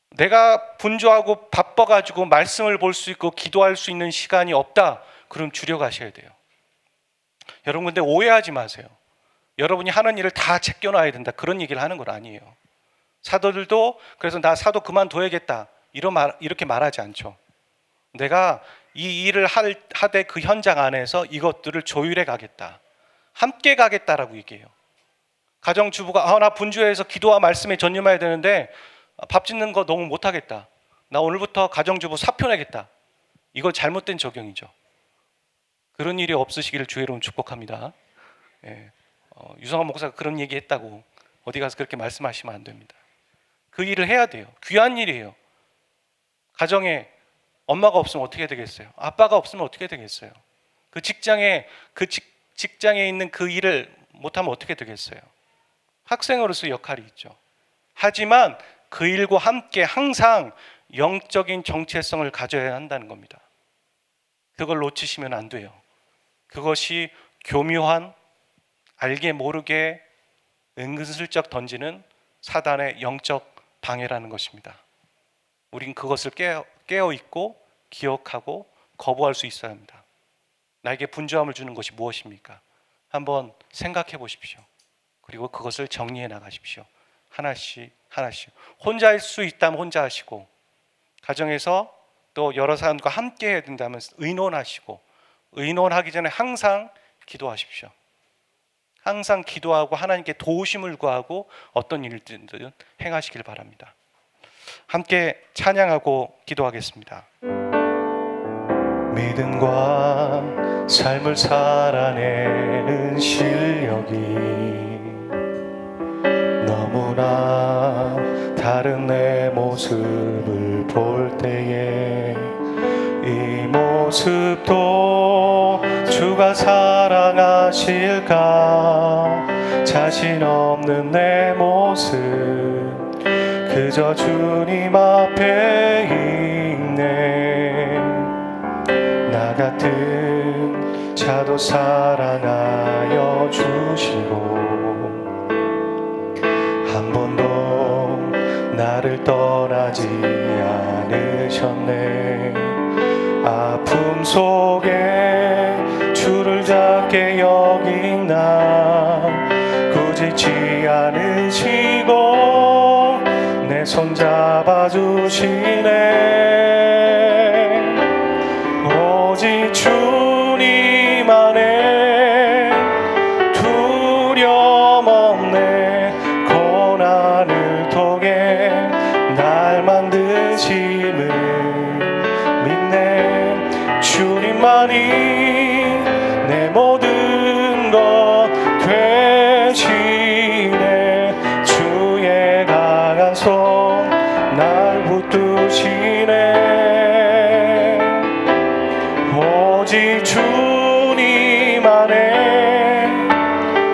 내가 분주하고 바빠가지고 말씀을 볼 수 있고 기도할 수 있는 시간이 없다, 그럼 줄여가셔야 돼요. 여러분, 근데 오해하지 마세요. 여러분이 하는 일을 다 제껴놔야 된다, 그런 얘기를 하는 건 아니에요. 사도들도 그래서 나 사도 그만둬야겠다 이렇게 말하지 않죠. 내가 이 일을 하되 그 현장 안에서 이것들을 조율해 가겠다, 함께 가겠다라고 얘기해요. 가정주부가 나 분주해서 기도와 말씀에 전념해야 되는데 밥 짓는 거 너무 못하겠다, 나 오늘부터 가정주부 사표 내겠다, 이거 잘못된 적용이죠. 그런 일이 없으시기를 주의 이름으로 축복합니다. 유성환 목사가 그런 얘기 했다고 어디 가서 그렇게 말씀하시면 안 됩니다. 그 일을 해야 돼요. 귀한 일이에요. 가정에 엄마가 없으면 어떻게 되겠어요? 아빠가 없으면 어떻게 되겠어요? 그 직장에 있는 그 일을 못하면 어떻게 되겠어요? 학생으로서 역할이 있죠. 하지만 그 일과 함께 항상 영적인 정체성을 가져야 한다는 겁니다. 그걸 놓치시면 안 돼요. 그것이 교묘한, 알게 모르게 은근슬쩍 던지는 사단의 영적 방해라는 것입니다. 우린 그것을 깨어 있고 기억하고 거부할 수 있어야 합니다. 나에게 분주함을 주는 것이 무엇입니까? 한번 생각해 보십시오. 그리고 그것을 정리해 나가십시오. 하나씩 하나씩. 혼자 할 수 있다면 혼자 하시고, 가정에서 또 여러 사람과 함께 해야 된다면 의논하시고, 의논하기 전에 항상 기도하십시오. 항상 기도하고 하나님께 도우심을 구하고 어떤 일들든 행하시길 바랍니다. 함께 찬양하고 기도하겠습니다. 믿음과 삶을 살아내는 실력이 너무나 다른 내 모습을 볼 때에 이 모습도 주가 사랑하실까? 자신 없는 내 모습 그저 주님 앞에 있네. 나 같은 자도 사랑하여 주시고 한 번도 나를 떠나지 않으셨네. 아픔 속에 주를 잡게 여긴 나 꾸짖지 않으시고 내 손 오직 주님 안에 두려움 없네. 고난을 통해 날 만드심을 믿네. 주님만이 내 모든 것 되시네. 주의 강한 손 날 붙드시네. 오직 주님 안에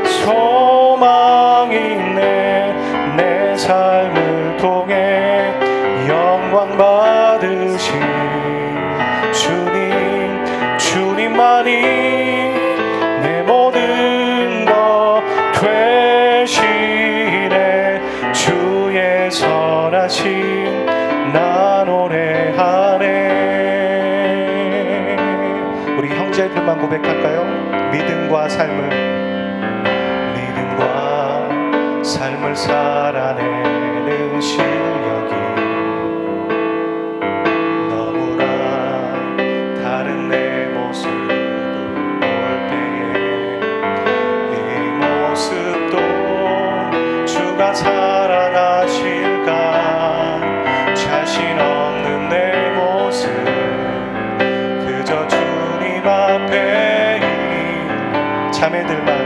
소망이 있네. 내 삶을 통해 영광 받으신 주님, 주님만이 내 모든 것 되시네. 주의 선하심 나 노래하네. 우리 형제들만 고백할까요? 믿음과 삶을 살아내는 실력이 너무나 다른 내 모습을 볼 때에 이 모습도 주가 사랑하실까. 자신 없는 내 모습 그저 주님 앞에 있는 자매들만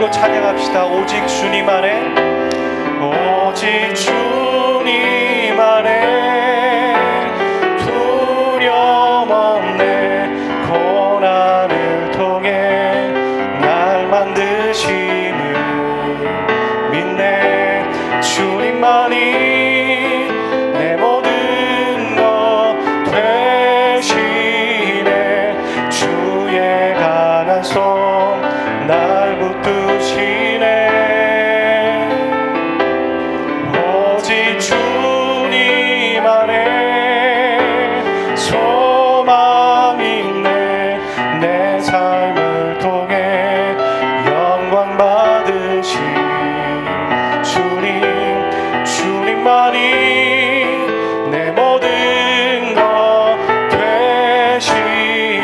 찬양합시다. 오직 주님 안에, 오직 주님 안에 두려움 없네. 고난을 통해 날 만드심을 믿네. 주님만이 내 모든 것 되시네. 주의 강한 손 날 붙드시네. 오직 주님 안에 소망이 있네. 내 삶을 통해 영광 받으신 주님, 주님만이 내 모든 것 되시네.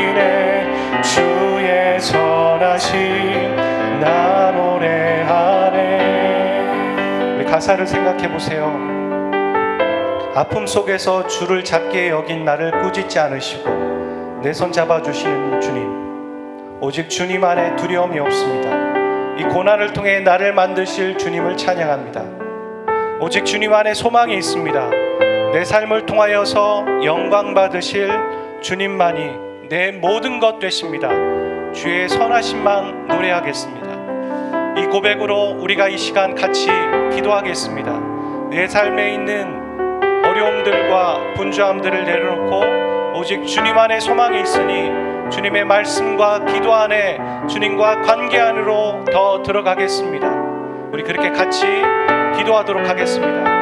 주의 선하심 나 노래하네. 우리 가사를 생각해 보세요. 아픔 속에서 주를 작게 여긴 나를 꾸짖지 않으시고 내 손 잡아주시는 주님, 오직 주님 안에 두려움이 없습니다. 이 고난을 통해 나를 만드실 주님을 찬양합니다. 오직 주님 안에 소망이 있습니다. 내 삶을 통하여서 영광 받으실 주님만이 내 모든 것 되십니다. 주의 선하심만 노래하겠습니다. 이 고백으로 우리가 이 시간 같이 기도하겠습니다. 내 삶에 있는 어려움들과 분주함들을 내려놓고 오직 주님 안에 소망이 있으니 주님의 말씀과 기도 안에 주님과 관계 안으로 더 들어가겠습니다. 우리 그렇게 같이 기도하도록 하겠습니다.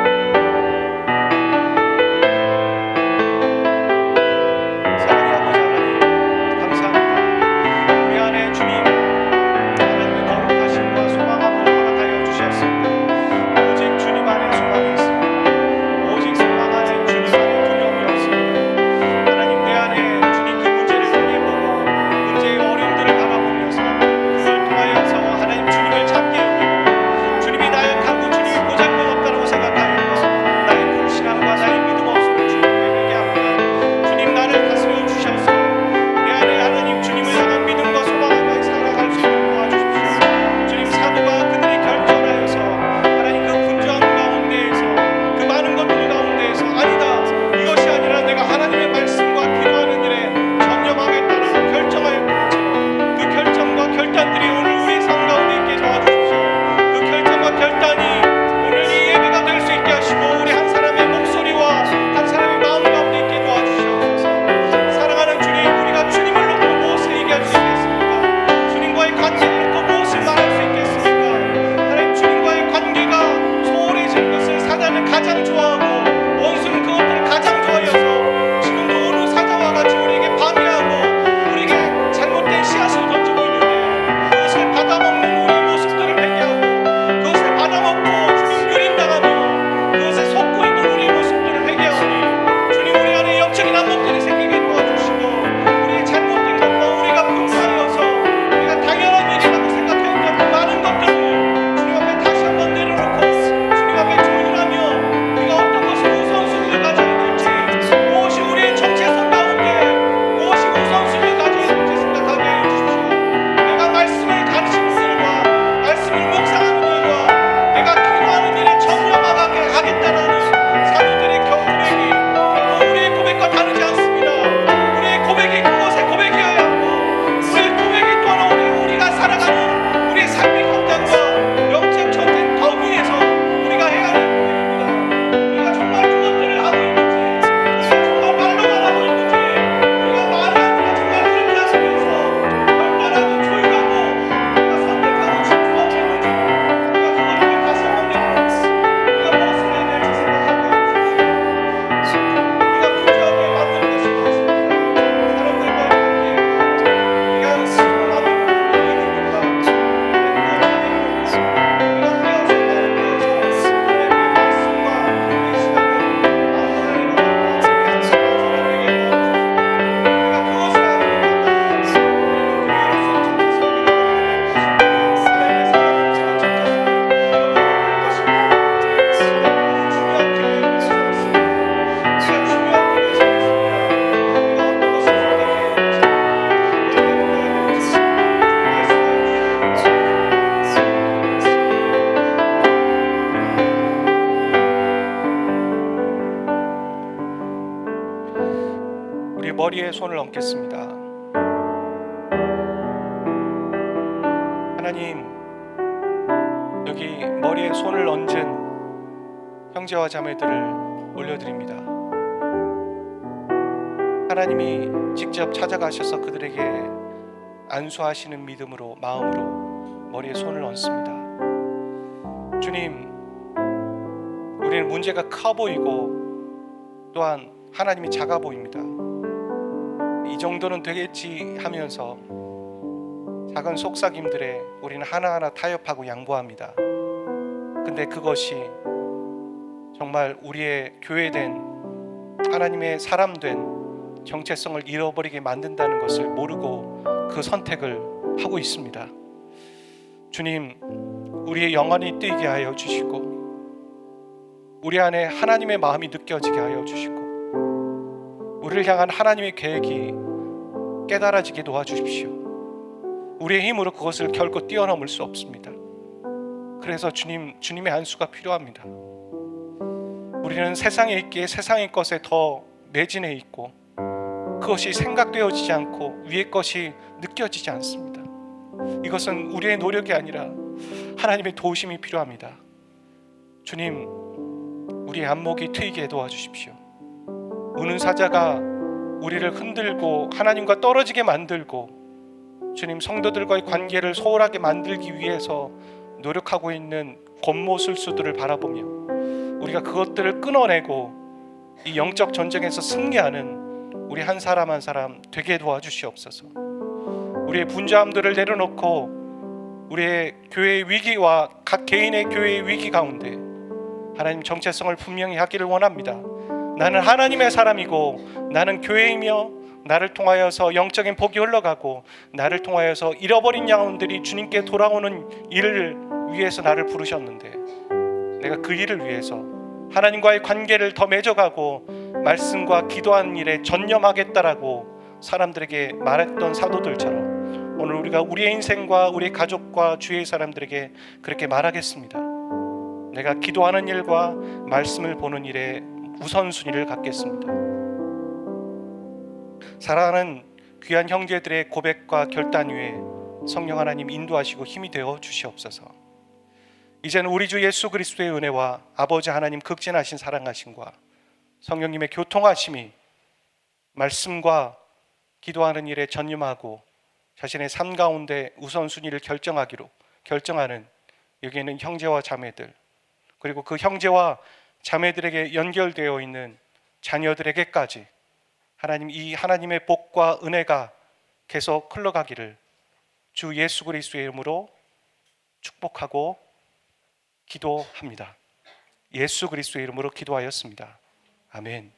주님을 찾게 여기고 주님이 나약하고 주님이 보잘것 없다고 생각하여 머리에 손을 얹겠습니다. 하나님, 여기 머리에 손을 얹은 형제와 자매들을 올려드립니다. 하나님이 직접 찾아가셔서 그들에게 안수하시는 믿음으로, 마음으로 머리에 손을 얹습니다. 주님, 우리는 문제가 커 보이고 또한 하나님이 작아 보입니다. 이 정도는 되겠지 하면서 작은 속삭임들에 우리는 하나하나 타협하고 양보합니다. 근데 그것이 정말 우리의 교회된, 하나님의 사람된 정체성을 잃어버리게 만든다는 것을 모르고 그 선택을 하고 있습니다. 주님, 우리의 영혼이 뛰게 하여 주시고 우리 안에 하나님의 마음이 느껴지게 하여 주시고 우리를 향한 하나님의 계획이 깨달아지게 도와주십시오. 우리의 힘으로 그것을 결코 뛰어넘을 수 없습니다. 그래서 주님의 안수가 필요합니다. 우리는 세상에 있기에 세상의 것에 더 매진해 있고 그것이 생각되어지지 않고 위의 것이 느껴지지 않습니다. 이것은 우리의 노력이 아니라 하나님의 도우심이 필요합니다. 주님, 우리의 안목이 트이게 도와주십시오. 우는 사자가 우리를 흔들고 하나님과 떨어지게 만들고 주님, 성도들과의 관계를 소홀하게 만들기 위해서 노력하고 있는 겉모술수들을 바라보며 우리가 그것들을 끊어내고 이 영적 전쟁에서 승리하는 우리 한 사람 한 사람 되게 도와주시옵소서. 우리의 분주함들을 내려놓고 우리의 교회의 위기와 각 개인의 교회의 위기 가운데 하나님 정체성을 분명히 하기를 원합니다. 나는 하나님의 사람이고 나는 교회이며 나를 통하여서 영적인 복이 흘러가고 나를 통하여서 잃어버린 영혼들이 주님께 돌아오는 일을 위해서 나를 부르셨는데 내가 그 일을 위해서 하나님과의 관계를 더 맺어가고 말씀과 기도하는 일에 전념하겠다라고 사람들에게 말했던 사도들처럼 오늘 우리가 우리의 인생과 우리의 가족과 주위의 사람들에게 그렇게 말하겠습니다. 내가 기도하는 일과 말씀을 보는 일에 우선순위를 갖겠습니다. 사랑하는 귀한 형제들의 고백과 결단 위에 성령 하나님 인도하시고 힘이 되어 주시옵소서. 이제는 우리 주 예수 그리스도의 은혜와 아버지 하나님 극진하신 사랑하심과 성령님의 교통하심이 말씀과 기도하는 일에 전념하고 자신의 삶 가운데 우선순위를 결정하는 여기 있는 형제와 자매들, 그리고 그 형제와 자매들에게 연결되어 있는 자녀들에게까지 하나님, 이 하나님의 복과 은혜가 계속 흘러가기를 주 예수 그리스도의 이름으로 축복하고 기도합니다. 예수 그리스도의 이름으로 기도하였습니다. 아멘.